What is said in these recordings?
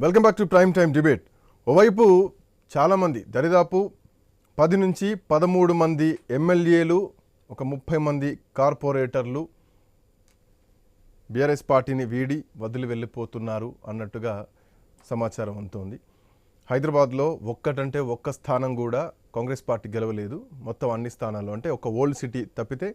Welcome back to prime time debate. ఓవైపు చాలామంది దరిదాపు 10 నుంచి 13 మంది ఎమ్మెల్యేలు, ఒక 30 మంది కార్పొరేటర్లు బీఆర్ఎస్ పార్టీని వీడి వదిలి వెళ్ళిపోతున్నారు అన్నట్టుగా సమాచారం అందుతోంది. హైదరాబాద్లో ఒక్కటంటే ఒక్క స్థానం కూడా కాంగ్రెస్ పార్టీ గెలవలేదు. మొత్తం అన్ని స్థానాల్లో అంటే ఒక ఓల్డ్ సిటీ తప్పితే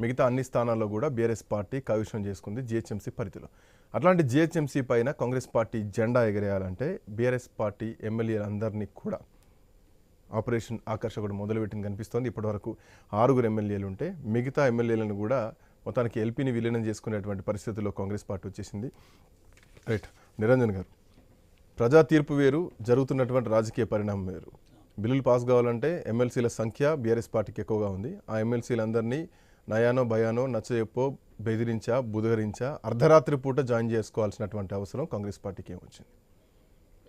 మిగతా అన్ని స్థానాల్లో కూడా బీఆర్ఎస్ పార్టీ కైవసం చేసుకుంది జిహెచ్ఎంసీ పరిధిలో. అట్లాంటి జిహెచ్ఎంసీ పైన కాంగ్రెస్ పార్టీ జెండా ఎగరేయాలంటే బీఆర్ఎస్ పార్టీ ఎమ్మెల్యేలందరినీ కూడా ఆపరేషన్ ఆకర్షకుడు మొదలుపెట్టింది కనిపిస్తోంది. ఇప్పటివరకు 6 ఎమ్మెల్యేలు ఉంటే మిగతా ఎమ్మెల్యేలను కూడా మొత్తానికి ఎల్పీని విలీనం చేసుకునేటువంటి పరిస్థితుల్లో కాంగ్రెస్ పార్టీ వచ్చేసింది. రైట్, నిరంజన్ గారు, ప్రజా తీర్పు వేరు, జరుగుతున్నటువంటి రాజకీయ పరిణామం వేరు. బిల్లులు పాస్ కావాలంటే ఎమ్మెల్సీల సంఖ్య బీఆర్ఎస్ పార్టీకి ఎక్కువగా ఉంది. ఆ ఎమ్మెల్సీలందరినీ నయానో భయానో నచ్చజెప్పో బెదిరించా బుధగరించా అర్ధరాత్రి పూట జాయిన్ చేసుకోవాల్సినటువంటి అవసరం కాంగ్రెస్ పార్టీకి ఏమొచ్చింది?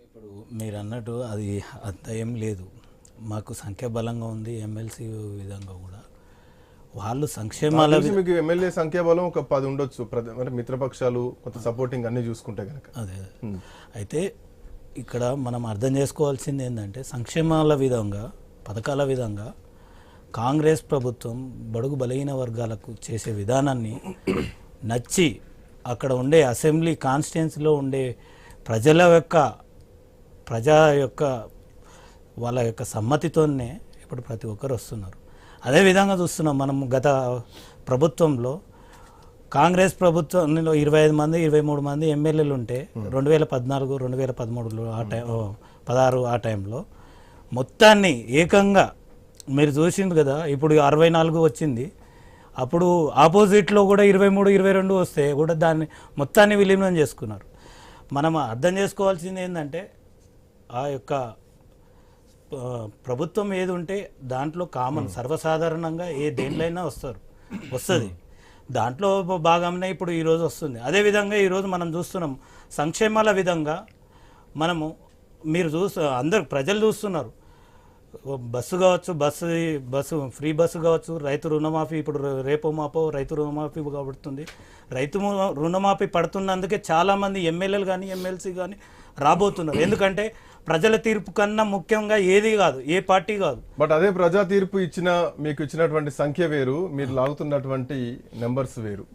ఇప్పుడు మీరు అన్నట్టు అది అంత ఏం లేదు. మాకు సంఖ్యాబలంగా ఉంది, ఎమ్మెల్సీ విధంగా కూడా వాళ్ళు సంక్షేమాల మీకు ఎమ్మెల్యే సంఖ్యాబలం ఒక 10 ఉండొచ్చు, అంటే మిత్రపక్షాలు కొంత సపోర్టింగ్ అన్ని చూసుకుంటే కనుక. అదే అయితే ఇక్కడ మనం అర్థం చేసుకోవాల్సింది ఏంటంటే సంక్షేమాల విధంగా, పథకాల విధంగా కాంగ్రెస్ ప్రభుత్వం బడుగు బలహీన వర్గాలకు చేసే విధానాన్ని నచ్చి అక్కడ ఉండే అసెంబ్లీ కాన్స్టిట్యున్సీలో ఉండే ప్రజా యొక్క వాళ్ళ యొక్క సమ్మతితోనే ఇప్పుడు ప్రతి ఒక్కరు వస్తున్నారు. అదేవిధంగా చూస్తున్నాం మనం గత ప్రభుత్వంలో కాంగ్రెస్ ప్రభుత్వంలో 25 మంది 23 మంది ఎమ్మెల్యేలు ఉంటే 2014 2013లో ఆ టైం 16 ఆ టైంలో మొత్తాన్ని ఏకంగా మీరు చూసింది కదా. ఇప్పుడు 64 వచ్చింది. అప్పుడు ఆపోజిట్లో కూడా 23 22 వస్తే కూడా దాన్ని మొత్తాన్ని విలీనం చేసుకున్నారు. మనం అర్థం చేసుకోవాల్సింది ఏంటంటే ఆ యొక్క ప్రభుత్వం ఏది ఉంటే దాంట్లో కామన్ సర్వసాధారణంగా దేంట్లైనా వస్తుంది. దాంట్లో భాగంగా ఇప్పుడు ఈరోజు వస్తుంది. అదేవిధంగా ఈరోజు మనం చూస్తున్నాం సంక్షేమాల విధంగా మనము మీరు అందరు ప్రజలు చూస్తున్నారు. బస్సు కావచ్చు, బస్సు ఫ్రీ బస్సు కావచ్చు, రైతు రుణమాఫీ ఇప్పుడు రేపో మాపో రైతు రుణమాఫీ కాబడుతుంది. రైతు రుణమాఫీ పడుతున్నందుకే చాలామంది ఎమ్మెల్యేలు కానీ ఎమ్మెల్సీ కానీ రాబోతున్నారు. ఎందుకంటే ప్రజల తీర్పు కన్నా ముఖ్యంగా ఏది కాదు, ఏ పార్టీ కాదు. బట్ అదే ప్రజా తీర్పు మీకు ఇచ్చినటువంటి సంఖ్య వేరు, మీరు లాగుతున్నటువంటి నెంబర్స్ వేరు.